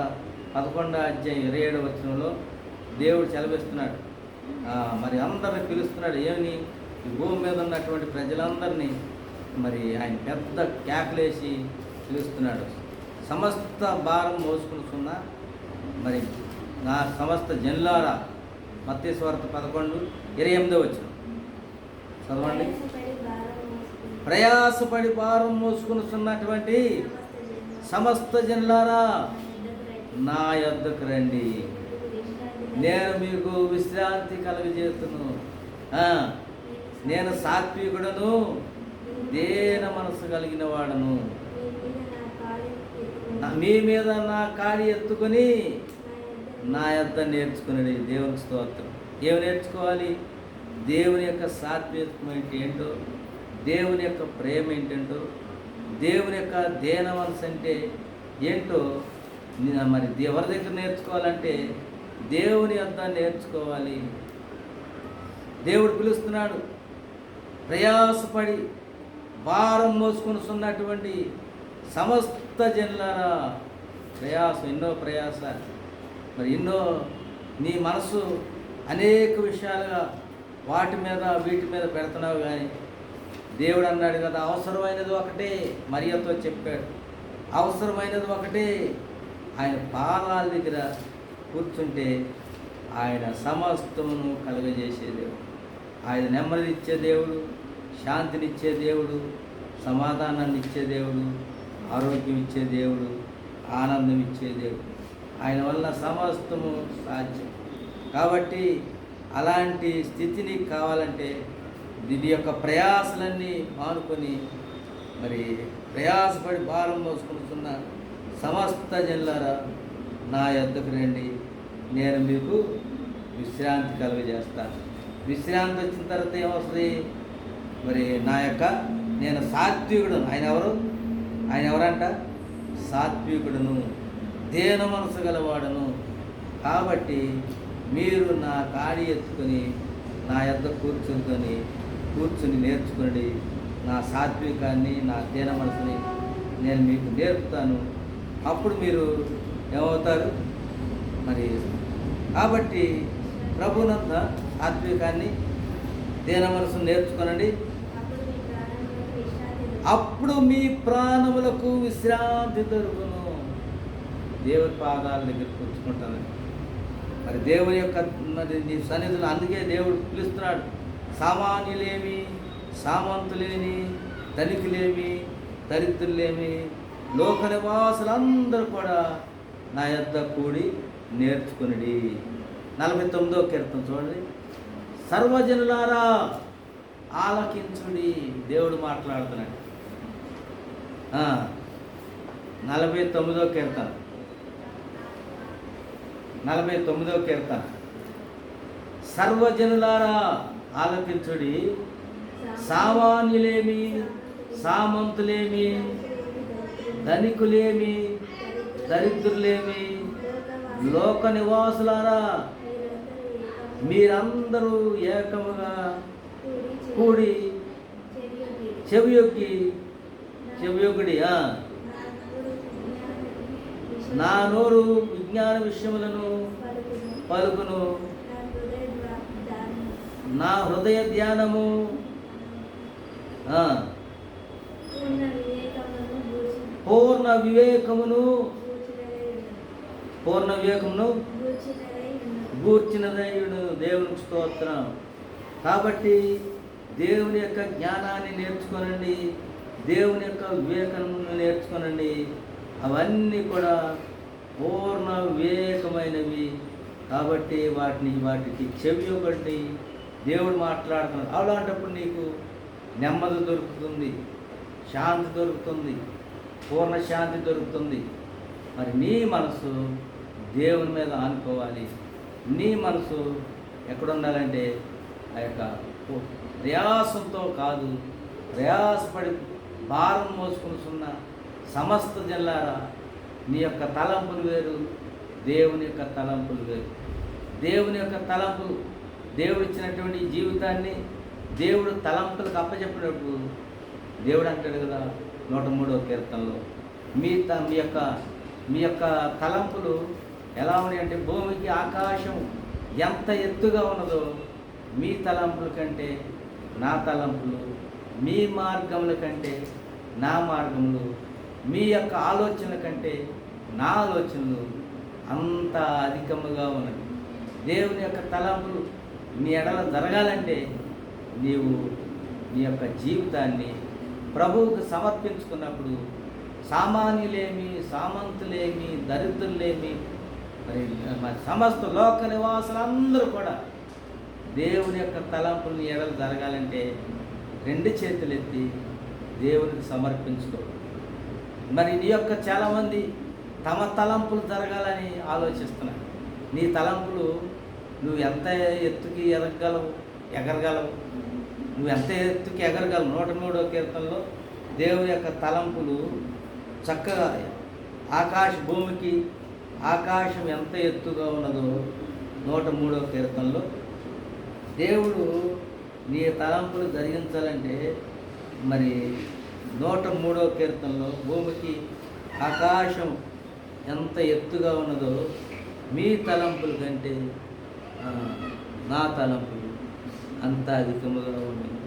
11వ అధ్యాయం 27వ వచనంలో దేవుడు సెలవిస్తున్నాడు. మరి అందరిని పిలుస్తున్నాడు. ఏమని? ఈ భూమి మీద ఉన్నటువంటి ప్రజలందరినీ మరి ఆయన పెద్ద కేకలేసి పిలుస్తున్నాడు. సమస్త భారం మోసుకుంటున్న మరి నా సమస్త జనులారా, మత్తయి సువార్త 11:28 వచనం చదవండి. ప్రయాసపడి భారం మోసుకున్నటువంటి సమస్త జనులారా నా యొద్దకు రండి, నేను మీకు విశ్రాంతి కలుగజేస్తును. నేను సాత్వికుడను, దేన మనసు కలిగిన వాడను. మీ మీద నా కాడి ఎత్తుకొని నా యొద్ద నేర్చుకునేది. దేవుని స్తోత్రం. ఏమి నేర్చుకోవాలి? దేవుని యొక్క సాత్వికం ఏంటో, దేవుని యొక్క ప్రేమ ఏంటంటో, దేవుని యొక్క దేన మనసు అంటే ఏంటో మరి ఎవరి దగ్గర నేర్చుకోవాలంటే దేవుని యొద్ద నేర్చుకోవాలి. దేవుడు పిలుస్తున్నాడు. ప్రయాసపడి భారం మోసుకొనిస్తున్నటువంటి సమస్త జనులారా, ప్రయాసం, ఎన్నో ప్రయాసాలు, మరి ఎన్నో నీ మనసు అనేక విషయాలుగా వాటి మీద వీటి మీద పెడుతున్నావు. కానీ దేవుడు అన్నాడు కదా, అవసరమైనది ఒకటే. మరియతో చెప్పాడు, అవసరమైనది ఒకటే. ఆయన పాదాల దగ్గర కూర్చుంటే ఆయన సమస్తమును కలుగజేసే దేవుడు. ఆయన నెమ్మదినిచ్చే దేవుడు, శాంతినిచ్చే దేవుడు, సమాధానాన్ని ఇచ్చే దేవుడు, ఆరోగ్యం ఇచ్చే దేవుడు, ఆనందం ఇచ్చే దేవుడు. ఆయన వలన సమస్తము సాధ్యం. కాబట్టి అలాంటి స్థితిని కావాలంటే దీని యొక్క ప్రయాసలన్నీ మానుకొని మరి ప్రయాసపడి భారం మోసుకుంటున్న సమస్త జనులారా నా యొద్దకు రండి, నేను మీకు విశ్రాంతి కలుగజేస్తాను. విశ్రాంతి వచ్చిన తర్వాత ఏమవుతుంది? మరి నేను సాత్వికుడును. ఆయన ఎవరంట? సాత్వికుడును, దేన మనసు గలవాడును. కాబట్టి మీరు నా కాడి ఎత్తుకొని నా యొద్ద కూర్చుని నేర్చుకోండి. నా సాత్వికాన్ని, నా దీన మనసుని నేను మీకు నేర్పుతాను. అప్పుడు మీరు ఏమవుతారు? మరి కాబట్టి ప్రభునంత సాత్వికాన్ని, దీన మనసును నేర్చుకోనండి. అప్పుడు మీ ప్రాణములకు విశ్రాంతి దొరుకును. దేవుని పాదాల దగ్గర కూర్చుకుంటాను. మరి దేవుని యొక్క నీ సన్నిధులు, అందుకే దేవుడు పిలుస్తున్నాడు. సామాన్యులేమి, సామంతులేని, ధనికులేమి, దరిద్రులేమి, లోక నివాసులందరూ కూడా నా యొద్ద కూడి నేర్చుకునిడి. 49వ కీర్తన చూడండి. సర్వజనులారా ఆలకించుడి. దేవుడు మాట్లాడుతున్నాడు. 49వ కీర్తన 49వ కీర్తన. సర్వజనులారా ఆలకించుడి, సామాన్యులేమి, సామంతులేమి, ధనికులేమి, దరిద్రులేమి, లోక నివాసులారా మీరందరూ ఏకముగా కూడి చెవియొగ్గుడి. నా నోరు విజ్ఞాన విషయములను పలుకును, నా హృదయ ధ్యానము పూర్ణ వివేకమును గూర్చినదయుడు. దేవునికి స్తోత్రం. కాబట్టి దేవుని యొక్క జ్ఞానాన్ని నేర్చుకోనండి, దేవుని యొక్క వివేకమును నేర్చుకోనండి. అవన్నీ కూడా పూర్ణ వివేకమైనవి. కాబట్టి వాటికి చెవి ఒకటి దేవుడు మాట్లాడుతున్నాడు. అలాంటప్పుడు నీకు నెమ్మది దొరుకుతుంది, శాంతి దొరుకుతుంది, పూర్ణ శాంతి దొరుకుతుంది. మరి నీ మనసు దేవుని మీద ఆనుకోవాలి. నీ మనసు ఎక్కడుండాలంటే ఆ యొక్క ప్రయాసంతో కాదు, ప్రయాసపడి భారం మోసుకుంటున్న సమస్త జనులారా నీ యొక్క తలంపులు వేరు, దేవుని యొక్క తలంపులు వేరు. దేవుని యొక్క తలంపులు, దేవుడు ఇచ్చినటువంటి జీవితాన్ని దేవుడు తలంపులకు అప్పచెప్పినప్పుడు దేవుడు అంటాడు కదా 103వ కీర్తనలో, మీ యొక్క తలంపులు ఎలా ఉన్నాయి అంటే భూమికి ఆకాశం ఎంత ఎత్తుగా ఉన్నదో మీ తలంపుల కంటే నా తలంపులు, మీ మార్గముల కంటే నా మార్గములు, మీ యొక్క ఆలోచనల కంటే నా ఆలోచనలు అంత అధికముగా ఉన్నది. దేవుని యొక్క తలంపులు నీ ఎడల జరగాలంటే నీవు నీ యొక్క జీవితాన్ని ప్రభువుకు సమర్పించుకున్నప్పుడు సామాన్యులేమి, సామంతులేమి, దరిద్రులేమి, మరి సమస్త లోక నివాసులందరూ కూడా దేవుని యొక్క తలంపులు నీ ఎడల జరగాలంటే 2 చేతులు ఎత్తి దేవునికి సమర్పించుకో. మరి నీ యొక్క చాలామంది తమ తలంపులు జరగాలని ఆలోచిస్తున్నారు. నీ తలంపులు నువ్వు ఎంత ఎత్తుకి ఎగరగలవు, నువ్వు ఎంత ఎత్తుకి ఎగరగలవు. 103వ కీర్తనలో దేవుని యొక్క తలంపులు చక్కగా భూమికి ఆకాశం ఎంత ఎత్తుగా ఉన్నదో 103వ కీర్తనలో దేవుడు నీ తలంపులు జరిగించాలంటే మరి 103వ కీర్తనలో భూమికి ఆకాశం ఎంత ఎత్తుగా ఉన్నదో మీ తలంపుల కంటే నా తలంపులు అంత అధికముగా ఉన్నాయి.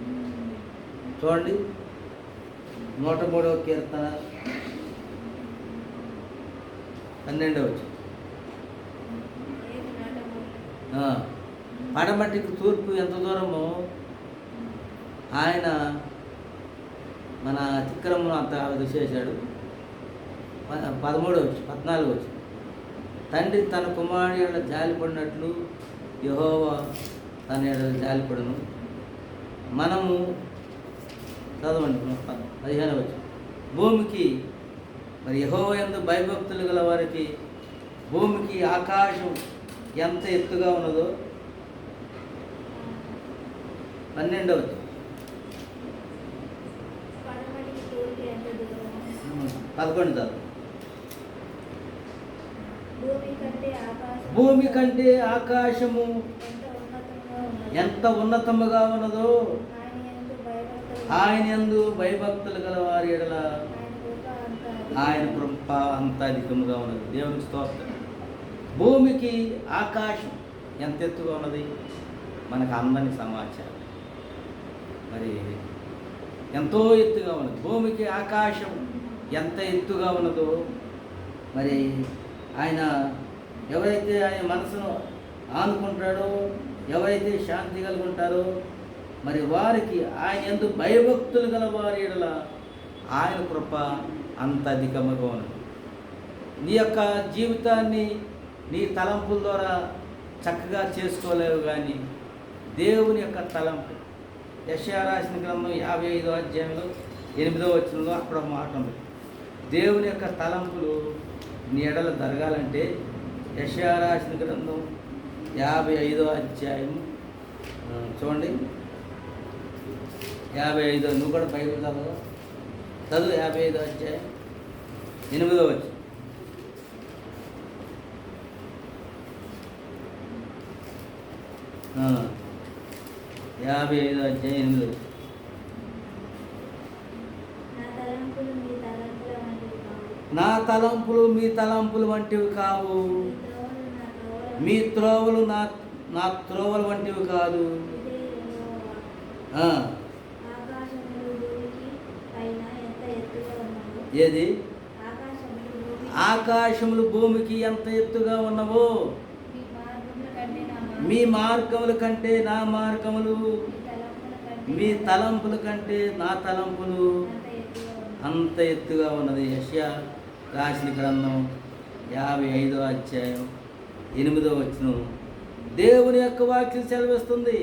చూడండి 103వ కీర్తన 12వ వచనం. పడమటికి తూర్పు ఎంత దూరమో ఆయన మన అతిక్రమం అంత చేశాడు. 14వ వచనం తండ్రి తన కుమారుడి ఎడల జాలిపడినట్లు యెహోవా తన ఎడల జాలిపడును. మనము చదవండి 15వ వచనం. భూమికి మరి యెహోవా యందు భయభక్తులు గల వారికి భూమికి ఆకాశం ఎంత ఎత్తుగా ఉన్నదో. 12వ వచనం. 11 చదువు. భూమి కంటే ఆకాశము ఎంత ఉన్నతముగా ఉన్నదో ఆయన యందు భయభక్తులు గల వారి ఎడల ఆయన కృప అంత అధికముగా ఉన్నది. దేవునికి స్తోత్రం. భూమికి ఆకాశం ఎంత ఎత్తుగా ఉన్నది మనకు అందని సమాచారం. మరి ఎంతో ఎత్తుగా ఉన్నది. భూమికి ఆకాశం ఎంత ఎత్తుగా ఉన్నదో మరి ఆయన ఎవరైతే ఆయన మనసును ఆనుకుంటాడో, ఎవరైతే శాంతి కలిగి ఉంటారో మరి వారికి ఆయన యందు భయభక్తులు గల వారి ఎడల ఆయన కృప అంత అధికముగా ఉన్నది. నీ యొక్క జీవితాన్ని నీ తలంపుల ద్వారా చక్కగా చేసుకోలేవు, కానీ దేవుని యొక్క తలంపు. యెషయా రాసిన గ్రంథం 55వ అధ్యాయంలో 8వ వచనంలో అక్కడ ఒక మాట ఉంది. దేవుని యొక్క తలంపులు నీ ఎడల జరగాలంటే యెషయా రాసిన గ్రంథం 55వ అధ్యాయం చూడండి. 55 నువ్వు కూడా బైబిల్ చదువు 55వ అధ్యాయం 8వ వచనం. 55వ అధ్యాయం 8వ వచనం. నా తలంపులు మీ తలంపులు వంటివి కావు, మీ త్రోవలు నా త్రోవలు వంటివి కాదు. ఏది? ఆకాశములు భూమికి ఎంత ఎత్తుగా ఉన్నవో మీ మార్గముల కంటే నా మార్గములు, మీ తలంపుల కంటే నా తలంపులు అంత ఎత్తుగా ఉన్నది. యెషయా రాసిన గ్రంథం 55వ అధ్యాయం 8వ వచనం. దేవుని యొక్క వాక్యం సెలవిస్తుంది,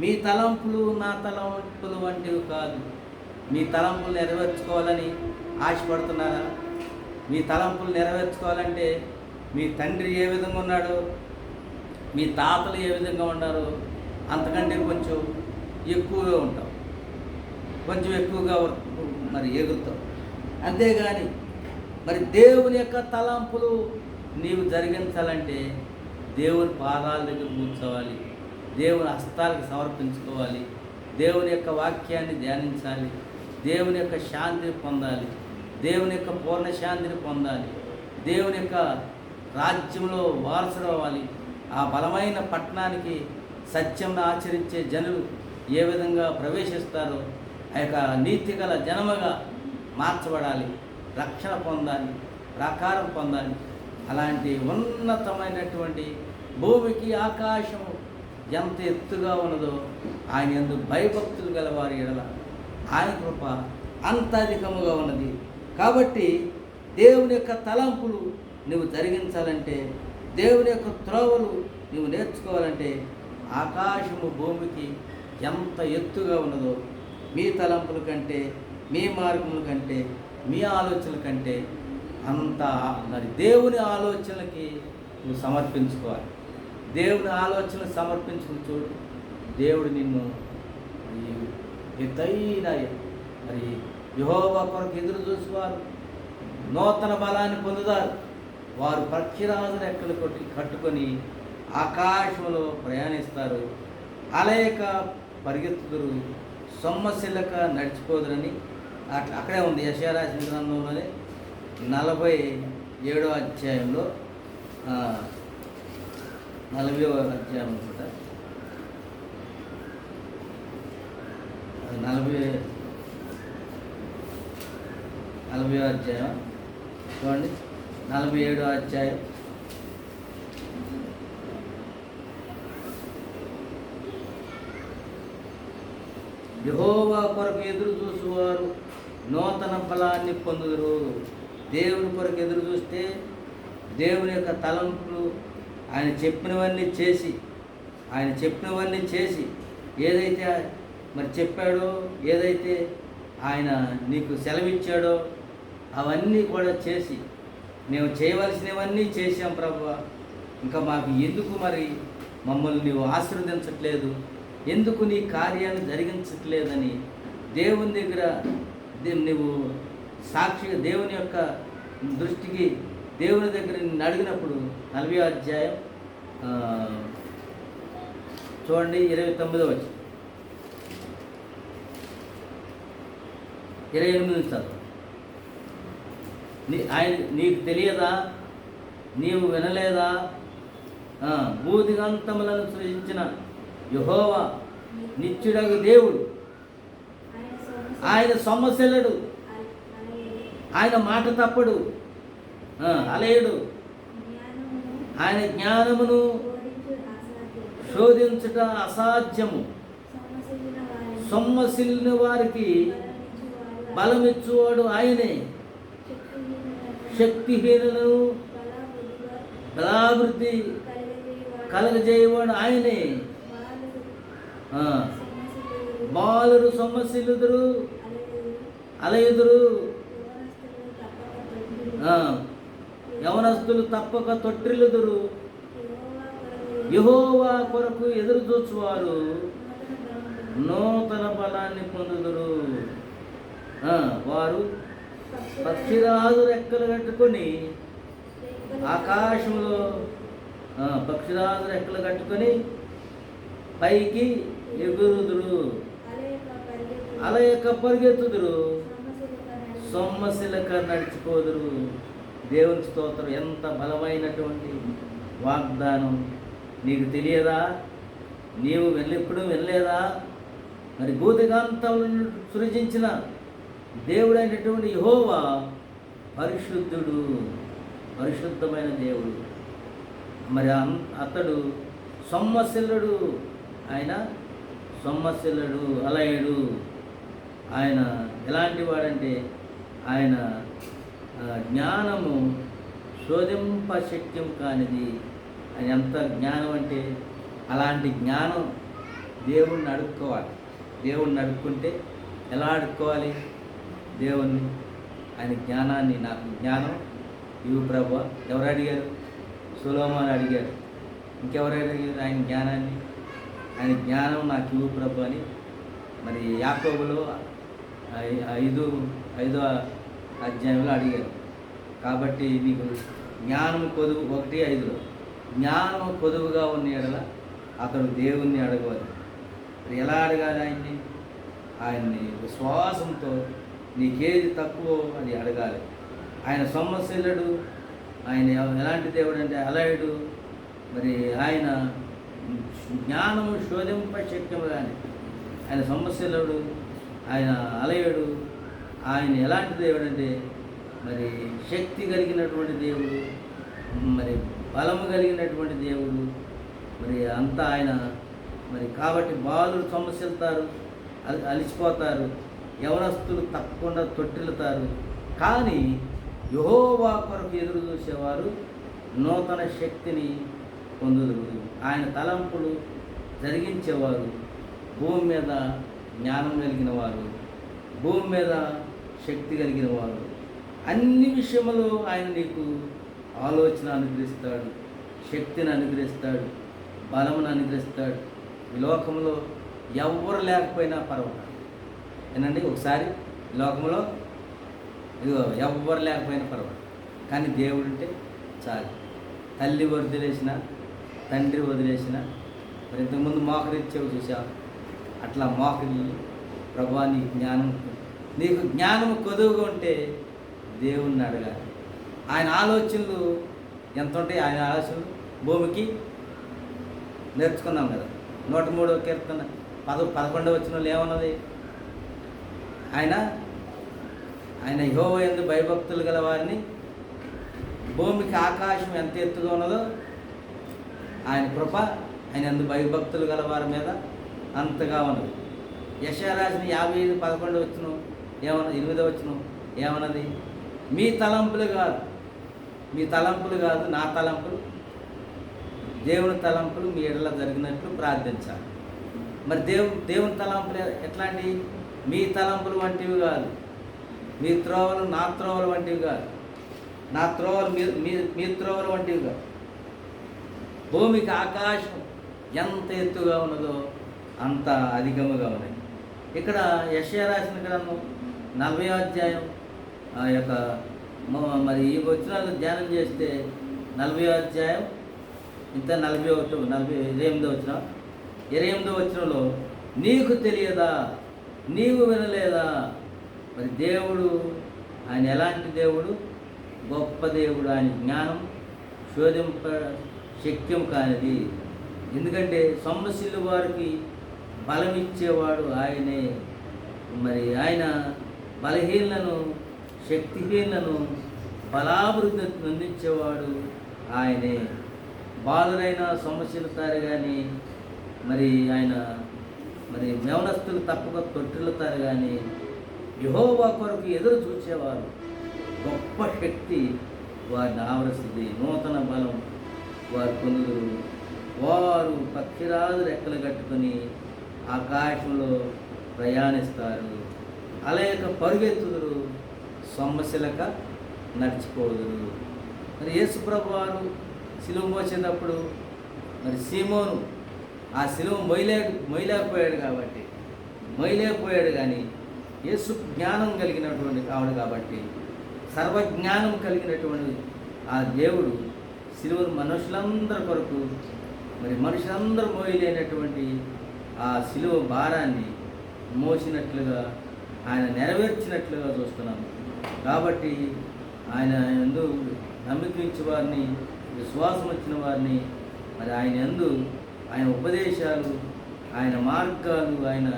మీ తలంపులు నా తలంపులు వంటివి కాదు. మీ తలంపులు నెరవేర్చుకోవాలని ఆశపడుతున్నారా? మీ తలంపులు నెరవేర్చుకోవాలంటే మీ తండ్రి ఏ విధంగా ఉన్నాడో, మీ తాతలు ఏ విధంగా ఉన్నారో అంతకంటే కొంచెం ఎక్కువగా ఉంటాం, కొంచెం ఎక్కువగా మరి ఎగురుతాం. అంతేగాని మరి దేవుని యొక్క తలంపులు నీవు జరిగించాలంటే దేవుని పాదాల దగ్గర కూర్చోవాలి, దేవుని హస్తాలకు సమర్పించుకోవాలి, దేవుని యొక్క వాక్యాన్ని ధ్యానించాలి, దేవుని యొక్క శాంతిని పొందాలి, దేవుని యొక్క పూర్ణ శాంతిని పొందాలి, దేవుని యొక్క రాజ్యంలో వారసులు అవ్వాలి. ఆ బలమైన పట్టణానికి సత్యం ఆచరించే జనులు ఏ విధంగా ప్రవేశిస్తారో ఆ యొక్క నీతి గల జనముగా మార్చబడాలి, రక్షణ పొందాలి, ప్రకారం పొందాలి. అలాంటి ఉన్నతమైనటువంటి భూమికి ఆకాశము ఎంత ఎత్తుగా ఉన్నదో ఆయన యందు భయభక్తులు గల వారి ఎడల ఆయన కృప అంత అధికముగా ఉన్నది. కాబట్టి దేవుని యొక్క తలంపులు నువ్వు జరిగించాలంటే, దేవుని యొక్క త్రోవలు నువ్వు నేర్చుకోవాలంటే ఆకాశము భూమికి ఎంత ఎత్తుగా ఉన్నదో మీ తలంపుల కంటే, మీ మార్గముల కంటే, మీ ఆలోచనల కంటే అంత మరి దేవుని ఆలోచనలకి నువ్వు సమర్పించుకోవాలి. దేవుని ఆలోచనలు సమర్పించుకుని చూడు, దేవుడు నిన్ను ఎత్తైన మరి యెహోవా కొరకు ఎదురు చూసేవారు నూతన బలాన్ని పొందుతారు. వారు పక్షిరాజు రెక్కలు కట్టుకొని ఆకాశంలో ప్రయాణిస్తారు, అలయక పరిగెత్తుదురు, సొమ్మశిల్లక నడిచిపోదురని అక్కడే ఉంది. యెషయా రాసిన గ్రంథంలోనే 47వ అధ్యాయంలో 40వ అధ్యాయం అనుకుంటా, 40వ అధ్యాయం చూడండి. 47వ అధ్యాయం యెహోవా కొరకు ఎదురు చూసేవారు నూతన ఫలాన్ని పొందుదురు. దేవుని కొరకు ఎదురు చూస్తే దేవుని యొక్క తలంపులు ఆయన చెప్పినవన్నీ చేసి ఏదైతే మరి చెప్పాడో, ఏదైతే ఆయన నీకు సెలవిచ్చాడో అవన్నీ కూడా చేసి మేము చేయవలసినవన్నీ చేశాం ప్రభువా. ఇంకా మాకు ఎందుకు మరి మమ్మల్ని నీవు ఆశీర్వదించట్లేదు, ఎందుకు నీ కార్యాన్ని జరిగించట్లేదని దేవుని దగ్గర నువ్వు సాక్షిగా దేవుని యొక్క దృష్టికి దేవుని దగ్గర నిన్ను అడిగినప్పుడు 40వ అధ్యాయం చూడండి 29వ వచనం 28 చదువు. నీకు తెలియదా, నీవు వినలేదా, భూదిగంతములను సృజించిన యెహోవా నిత్యుడగు దేవుడు, ఆయన సొమ్మసిల్లడు, ఆయన మాట తప్పడు, అలయుడు, ఆయన జ్ఞానమును శోధించుట అసాధ్యము, సొమ్మసిల్లిన వారికి బలమిచ్చువాడు ఆయనే, శక్తిహీనులను బలాభివృద్ధి కలగజేయవాడు ఆయనే. బాలురు సొమ్మసిల్లుదురు, అలయుదురు, యవనస్తులు తప్పక తొట్టిల్లుదురు. యెహోవా కొరకు ఎదురు చూచువారు నూతన బలాన్ని పొందుదురు. వారు పక్షిరాజు రెక్కలు కట్టుకొని ఆకాశంలో పక్షిరాజు రెక్కలు కట్టుకొని పైకి ఎగురుదురు, అలయక పరిగెత్తుదురు, సొమ్మసిలక నడిచిపోదురు. దేవుని స్తోత్రం. ఎంత బలమైనటువంటి వాగ్దానం. నీకు తెలియదా, నీవు ఎప్పుడు వెళ్ళలేదా? మరి భూదిగంతములను సృజించిన దేవుడైనటువంటి యెహోవా పరిశుద్ధుడు, పరిశుద్ధమైన దేవుడు. మరి అతడు సొమ్మసిల్లుడు, ఆయన సొమ్మసిల్లుడు, అలయుడు. ఆయన ఎలాంటి వాడంటే ఆయన జ్ఞానము శోధింపశక్యం కానిది. ఆయన ఎంత జ్ఞానం అంటే అలాంటి జ్ఞానం దేవుణ్ణి అడుక్కోవాలి. దేవుణ్ణి అడుక్కుంటే ఎలా అడుక్కోవాలి? దేవుణ్ణి, ఆయన జ్ఞానాన్ని, నాకు జ్ఞానం ఇవ్వు ప్రభువా. ఎవరు అడిగారు? సొలొమోను అడిగారు. ఇంకెవరు అడిగారు ఆయన జ్ఞానాన్ని? ఆయన జ్ఞానం నాకు ఇవ్వు ప్రభు అని మరి యాకోబులో 5వ అధ్యాయంలో అడిగారు. కాబట్టి నీకు జ్ఞానం కొదువు 1:5లో జ్ఞానం కొదువుగా ఉన్న ఎడల అతడు దేవుణ్ణి అడగవాలి. ఎలా అడగాలి ఆయన్ని? ఆయన్ని విశ్వాసంతో నీకేది తక్కువ అది అడగాలి. ఆయన సొమ్మసిల్లుడు, ఆయన ఎలాంటి దేవుడు అంటే అలయుడు. మరి ఆయన జ్ఞానము శోధింపశక్యము కానీ ఆయన సొమ్మసిల్లుడు, ఆయన అలయుడు. ఆయన ఎలాంటి దేవుడు అంటే మరి శక్తి కలిగినటువంటి దేవుడు, మరి బలము కలిగినటువంటి దేవుడు. మరి అంతా ఆయన మరి కాబట్టి బాలురు సొమ్మసిల్లుతారు, అలిసిపోతారు, యవనస్తులు తప్పకుండా తొట్టిల్లుతారు. కానీ యెహోవా కొరకు ఎదురు చూసేవారు నూతన శక్తిని పొందుదురు. ఆయన తలంపులు జరిగించేవారు, భూమి మీద జ్ఞానం కలిగిన వారు, భూమి మీద శక్తి కలిగిన వారు. అన్ని విషయములు ఆయన నీకు ఆలోచన అనుగ్రహిస్తాడు, శక్తిని అనుగ్రహిస్తాడు, బలమును అనుగ్రహిస్తాడు. ఈ లోకంలో ఎవరు లేకపోయినా పర్వాలేదు. ఏనండి, ఒకసారి ఈ లోకంలో ఇదిగో ఎవ్వరు లేకపోయినా పర్వాలేదు, కానీ దేవుడు ఉంటే చాలు. తల్లి వదిలేసిన, తండ్రి వదిలేసిన, మరి ఇంతకుముందు మోకరిచ్చేవి చూసావు, అట్లా మోకరి ప్రభువా నీ జ్ఞానం, నీకు జ్ఞానం కొదువుగా ఉంటే దేవుణ్ణి అడగాలి. ఆయన ఆలోచనలు ఎంత ఉంటాయి? ఆయన ఆలోచనలు భూమికి నేర్చుకున్నాం కదా. 103వ కీర్తన 11వ వచనంలో ఏమన్నది? ఆయన యెహోవా యందు భయభక్తులు గల వారిని, భూమికి ఆకాశం ఎంత ఎత్తుగా ఉన్నదో ఆయన కృప ఆయన యందు భయభక్తులు గల వారి మీద అంతగా ఉన్నది. యెషయా రాసిన 55:11 వచనం 8వ వచనం ఏమన్నది? మీ తలంపులు కాదు, మీ ఆలోచనలు మీ తలంపులు కాదు, నా తలంపులు, దేవుని తలంపులు మీ ఎడల జరిగినట్లు ప్రార్థించాలి. మరి దేవుని తలంపులు ఎట్లాంటి? మీ తలంపులు వంటివి కాదు, మీ త్రోవలు నా త్రోవలు వంటివి కాదు, నా త్రోవలు మీ త్రోవలు వంటివి కాదు. భూమికి ఆకాశం ఎంత ఎత్తుగా ఉన్నదో అంత అధికముగా ఉన్నాయి. ఇక్కడ యెషయా రాసిన గ్రంథం 40వ అధ్యాయం ఆ యొక్క మరి ఈ వచనాలు ధ్యానం చేస్తే 40వ అధ్యాయం 28వ వచనంలో నీకు తెలియదా, నీవు వినలేదా? మరి దేవుడు ఆయన ఎలాంటి దేవుడు? గొప్ప దేవుడు. ఆయన జ్ఞానం శోధింప శక్యం కానిది. ఎందుకంటే సొమ్మసిల్లు వారికి బలం ఇచ్చేవాడు ఆయనే. మరి ఆయన బలహీనలను శక్తిహీనలను బలాభివృద్ధి అందించేవాడు ఆయనే. బాలురైన సొమ్మసిల్లుతారు కానీ మరి ఆయన మరి యవనస్తులు తప్పక తొట్టిల్లుతారు కానీ యెహోవా కొరకు ఎదురు చూసేవారు గొప్ప శక్తి వారిని ఆవరిస్తుంది. నూతన బలం వారు పొందుదురు. వారు పక్షిరాజు రెక్కలు కట్టుకొని ఆకాశంలో ప్రయాణిస్తారు. అలయక పరుగెత్తుదురు, సొమ్మసిలక నడిచిపోదురు. మరి యేసుప్రభు వారు సిలువ మోసేటప్పుడు మరి సీమోను ఆ సిలువ మొయ్యలేకపోయాడు కానీ యేసు జ్ఞానం కలిగినటువంటి కావుడు కాబట్టి, సర్వజ్ఞానం కలిగినటువంటి ఆ దేవుడు సిలువను మనుషులందరి కొరకు మరి మనుషులందరూ మోయలేనటువంటి ఆ సిలువ భారాన్ని మోసినట్లుగా ఆయన నెరవేర్చినట్లుగా చూస్తున్నాము. కాబట్టి ఆయన యందు నమ్మకించే వారిని, విశ్వాసం వచ్చిన వారిని మరి ఆయన యందు ఆయన ఉపదేశాలు, ఆయన మార్గాలు, ఆయన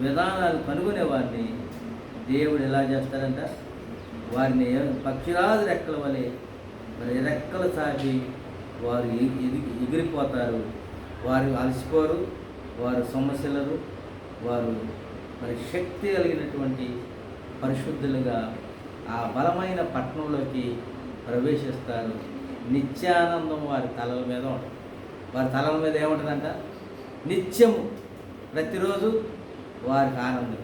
విధానాలు కనుగొనే వారిని దేవుడు ఎలా చేస్తారంట? వారిని పక్షిరాజు రెక్కల వలె మరి రెక్కలు సాగి వారు ఎగిరిపోతారు. వారు అలసిపోరు, వారు సొమ్మసిల్లరు, వారు మరి శక్తి కలిగినటువంటి పరిశుద్ధులుగా ఆ బలమైన పట్టణంలోకి ప్రవేశిస్తారు. నిత్యానందం వారి తలల మీద ఉంటుంది. వారి తలల మీద ఏముంటుందంట? నిత్యము, ప్రతిరోజు వారికి ఆనందం.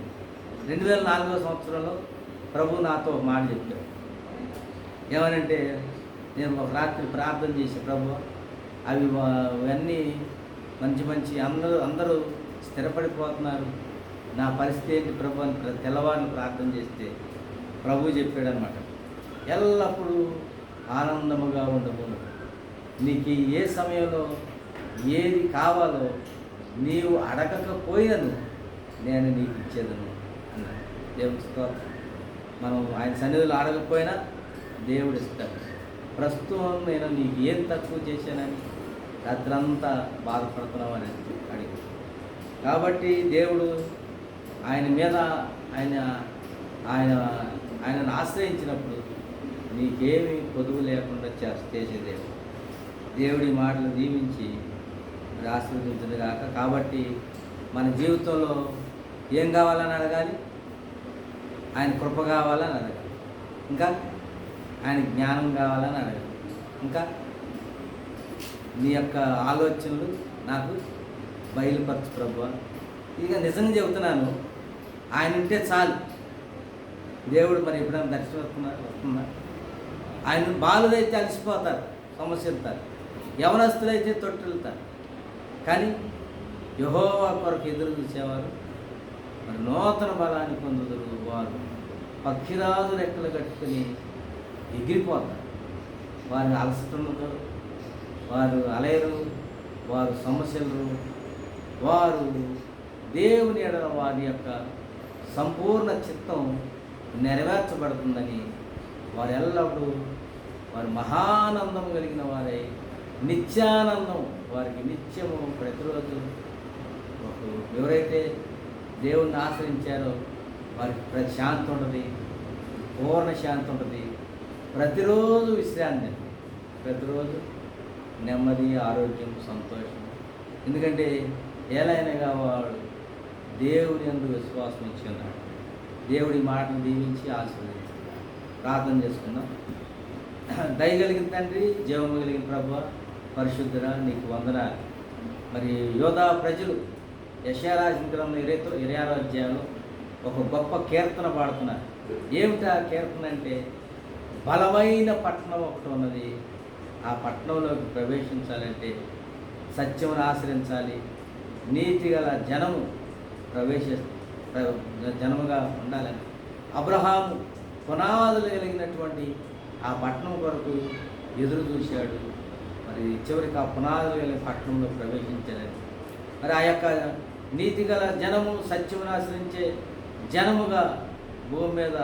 2004వ సంవత్సరంలో ప్రభు నాతో ఒక మాట చెప్పాడు. ఏమనంటే, నేను ఒక రాత్రి ప్రార్థన చేసే ప్రభు అవన్నీ మంచి అందరూ స్థిరపడిపోతున్నారు, నా పరిస్థితి ఏంటి ప్రభు అని తెల్లవారిని ప్రార్థన చేస్తే ప్రభు చెప్పాడనమాట, ఎల్లప్పుడూ ఆనందముగా ఉండము. నీకు ఏ సమయంలో ఏది కావాలో నీవు అడగకపోయినను నేను నీకు ఇచ్చేదను అన్నాడు. దేవుని స్తోత్రం. మనం ఆయన సన్నిధిలో అడగకపోయినా దేవుడు ఇస్తాడు. ప్రస్తుతం నేను నీకు ఏం తక్కువ చేశానని రాత్రంతా బాధపడుతున్నామని అడిగి, కాబట్టి దేవుడు ఆయన మీద ఆయనను ఆశ్రయించినప్పుడు నీకేమీ పొదువు లేకుండా చేసేదేమో. దేవుడి మాటలు దీవించి మరి ఆశీర్వదించదు కాక. కాబట్టి మన జీవితంలో ఏం కావాలని అడగాలి? ఆయన కృప కావాలని అడగాలి, ఇంకా ఆయన జ్ఞానం కావాలని అడగాలి, ఇంకా నీ యొక్క ఆలోచనలు నాకు బయలుపరచు ప్రభువా. ఇక నిజంగా చెబుతున్నాను, ఆయన ఉంటే చాలు. దేవుడు మరి ఎప్పుడైనా దర్శనం వస్తుందా? ఆయన బాలుదైతే అలసిపోతారు, సమస్యలుతారు, యవనస్తులైతే తొట్టులుతారు. కానీ యెహోవా కొరకు ఎదురు చూసేవారు మరి నూతన బలాన్ని పొందుదురు. వారు పక్షిరాజు రెక్కలు కట్టుకుని ఎగిరిపోతారు. వారి అలసటలతో వారు అలేరు, వారు సమస్యలు, వారు దేవుని ఎడల వారి యొక్క సంపూర్ణ చిత్తం నెరవేర్చబడుతుందని వారు ఎల్లప్పుడూ వారు మహానందం కలిగిన వారై నిత్యానందం వారికి నిత్యము ప్రతిరోజు. ఎవరైతే దేవుణ్ణి ఆశ్రయించారో వారికి శాంతి ఉంటుంది, పూర్ణ శాంతి ఉంటుంది. ప్రతిరోజు విశ్రాంతి, ప్రతిరోజు నెమ్మది, ఆరోగ్యం, సంతోషం. ఎందుకంటే ఏలైనగా వాడు దేవుడి యందు విశ్వాసం ఇచ్చి ఉన్నాడు. దేవుడి మాటను దీవించి ఆశీర్వదించాడు. ప్రార్థన చేసుకుందాం. దయగలిగిన తండ్రి, జీవము కలిగిన ప్రభువా, పరిశుద్ధుడా నీకు వందనాలు. మరి యోధా ప్రజలు యెషయా రాసిన గ్రంథం 26వ అధ్యాయంలో ఒక గొప్ప కీర్తన పాడుతున్నారు. ఏమిటి ఆ కీర్తన అంటే, బలమైన పట్టణం ఒకటి ఉన్నది, ఆ పట్టణంలోకి ప్రవేశించాలంటే సత్యమును ఆశ్రయించాలి, నీతి గల జనము జనముగా ఉండాలని అబ్రహాము పునాదులు కలిగినటువంటి ఆ పట్టణం కొరకు ఎదురు చూశాడు. మరి చివరికి ఆ పునాదులు కలిగిన పట్టణంలో ప్రవేశించాలని, మరి ఆ యొక్క నీతి గల జనము, సత్యమును ఆశ్రయించే జనముగా భూమి మీద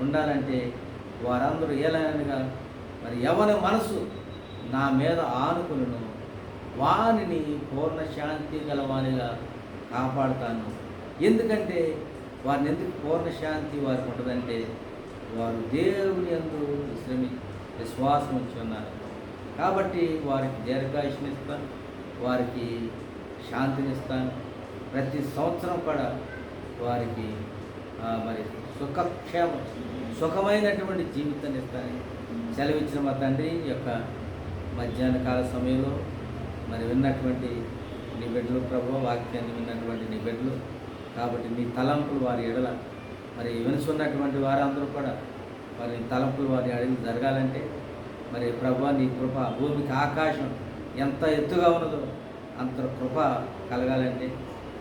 ఉండాలంటే వారందరూ ఏలైనగా మరి ఎవరి మనసు నా మీద ఆనుకులను వానిని పూర్ణ శాంతి గలవానిగా కాపాడుతాను. ఎందుకంటే వారిని ఎందుకు పూర్ణ శాంతి వారికి ఉంటుందంటే, వారు దేవుని యందు విశ్వాసం ఉంచి ఉన్నారు కాబట్టి వారికి దీర్ఘాయుష్నిస్తాను, వారికి శాంతినిస్తాను. ప్రతి సంవత్సరం కూడా వారికి మరి సుఖమైనటువంటి జీవితాన్ని ఇస్తానని సెలవిచ్చిన మా తండ్రి, యొక్క మధ్యాహ్న కాల సమయంలో మరి విన్నటువంటి నీ బిడ్డలు ప్రభు, వాక్యాన్ని విన్నటువంటి నీ బిడ్డలు కాబట్టి నీ తలంపులు వారి ఎడల మరి వినుసున్నటువంటి వారందరూ కూడా మరి తలంపులు వారి అడిగి జరగాలంటే మరి ప్రభు నీ కృప, భూమికి ఆకాశం ఎంత ఎత్తుగా ఉన్నదో అంత కృప కలగాలంటే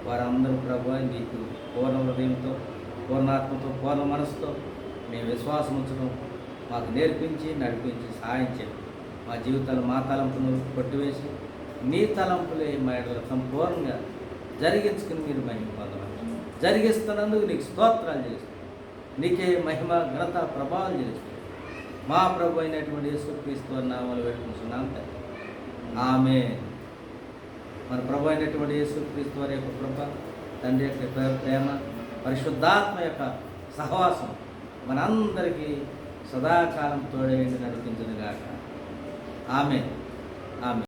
వారందరూ ప్రభు నీకు పూర్ణ హృదయంతో, పూర్ణాత్మతో, పూర్ణ మనసుతో మేము విశ్వాసం ఉంచడం మాకు నేర్పించి నడిపించి సహాయం చేయండి. మా జీవితాలు మా తలంపును కొట్టివేసి నీ తలంపులే మా ఎడల సంపూర్ణంగా జరిగించుకుని మీరు మహిమ పొందవచ్చు. జరిగిస్తున్నందుకు నీకు స్తోత్రాలు చేస్తాం. నీకే మహిమ, ఘనత, ప్రభావాలు చేస్తాం. మా ప్రభు అయినటువంటి యేసుక్రీస్తు నామములో పెట్టుకుంటున్నాం. ఆమేన్. మన ప్రభు అయినటువంటి యేసుక్రీస్తు వారి యొక్క కృప, తండ్రి యొక్క ప్రేమ, పరిశుద్ధాత్మ యొక్క సహవాసం మనందరికీ సదాకాలం తోడేండి నడిపించును గాక. ఆమేన్. ఆమేన్.